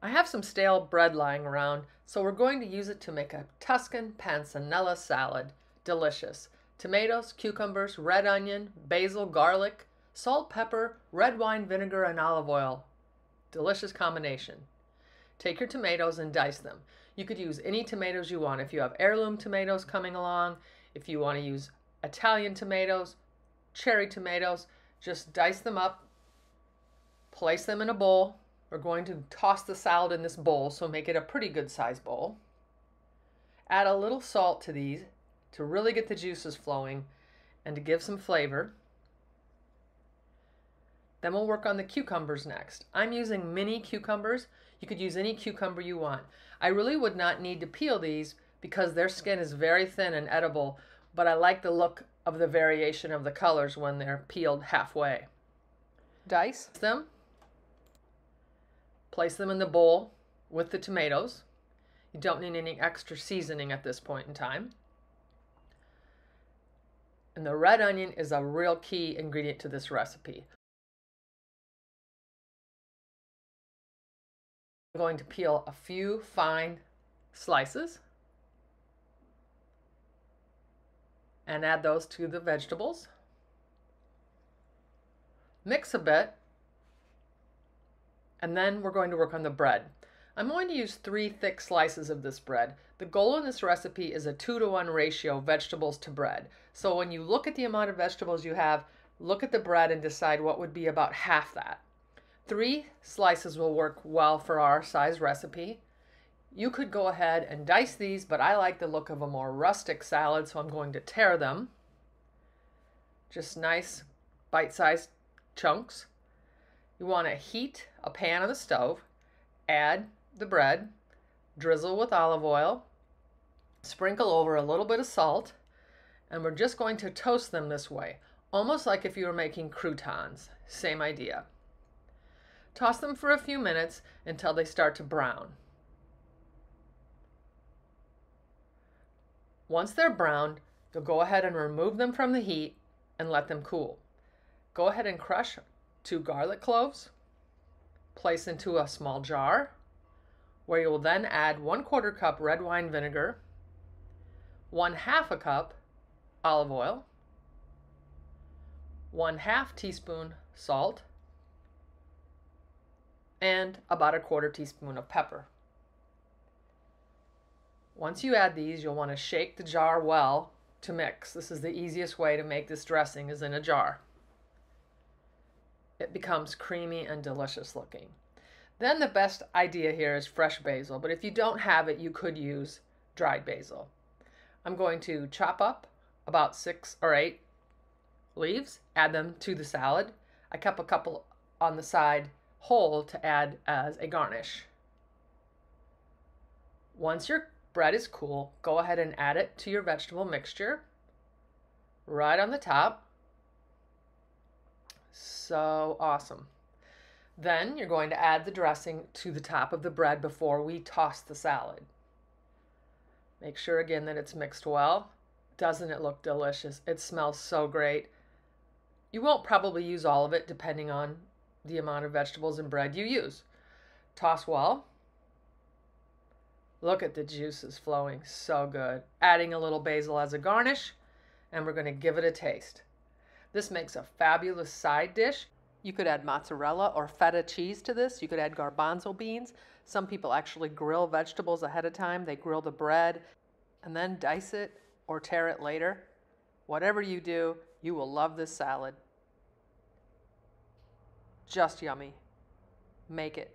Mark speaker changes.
Speaker 1: I have some stale bread lying around, so we're going to use it to make a Tuscan Panzanella salad. Delicious. Tomatoes, cucumbers, red onion, basil, garlic, salt, pepper, red wine vinegar, and olive oil. Delicious combination. Take your tomatoes and dice them. You could use any tomatoes you want. If you have heirloom tomatoes coming along, if you want to use Italian tomatoes, cherry tomatoes, just dice them up, place them in a bowl. We're going to toss the salad in this bowl, so make it a pretty good size bowl. Add a little salt to these to really get the juices flowing and to give some flavor. Then we'll work on the cucumbers next. I'm using mini cucumbers. You could use any cucumber you want. I really would not need to peel these because their skin is very thin and edible, but I like the look of the variation of the colors when they're peeled halfway. Dice them. Place them in the bowl with the tomatoes. You don't need any extra seasoning at this point in time. And the red onion is a real key ingredient to this recipe. I'm going to peel a few fine slices and add those to the vegetables. Mix a bit. And then we're going to work on the bread. I'm going to use 3 thick slices of this bread. The goal in this recipe is a 2-to-1 ratio vegetables to bread. So when you look at the amount of vegetables you have, look at the bread and decide what would be about half that. 3 slices will work well for our size recipe. You could go ahead and dice these, but I like the look of a more rustic salad, so I'm going to tear them. Just nice bite-sized chunks. You want to heat a pan on the stove, add the bread, drizzle with olive oil, sprinkle over a little bit of salt, and we're just going to toast them this way, almost like if you were making croutons. Same idea. Toss them for a few minutes until they start to brown. Once they're browned, you'll go ahead and remove them from the heat and let them cool. Go ahead and crush 2 garlic cloves, place into a small jar, where you will then add 1/4 cup red wine vinegar, 1/2 cup olive oil, 1/2 teaspoon salt, and about 1/4 teaspoon of pepper. Once you add these, you'll want to shake the jar well to mix. This is the easiest way to make this dressing, is in a jar. It becomes creamy and delicious looking. Then the best idea here is fresh basil, but if you don't have it, you could use dried basil. I'm going to chop up about 6 or 8 leaves, add them to the salad. I kept a couple on the side whole to add as a garnish. Once your bread is cool, go ahead and add it to your vegetable mixture right on the top. So awesome. Then you're going to add the dressing to the top of the bread before we toss the salad. Make sure again that it's mixed well. Doesn't it look delicious? It smells so great. You won't probably use all of it depending on the amount of vegetables and bread you use. Toss well. Look at the juices flowing, so good. Adding a little basil as a garnish, and we're going to give it a taste. This makes a fabulous side dish. You could add mozzarella or feta cheese to this. You could add garbanzo beans. Some people actually grill vegetables ahead of time. They grill the bread and then dice it or tear it later. Whatever you do, you will love this salad. Just yummy. Make it.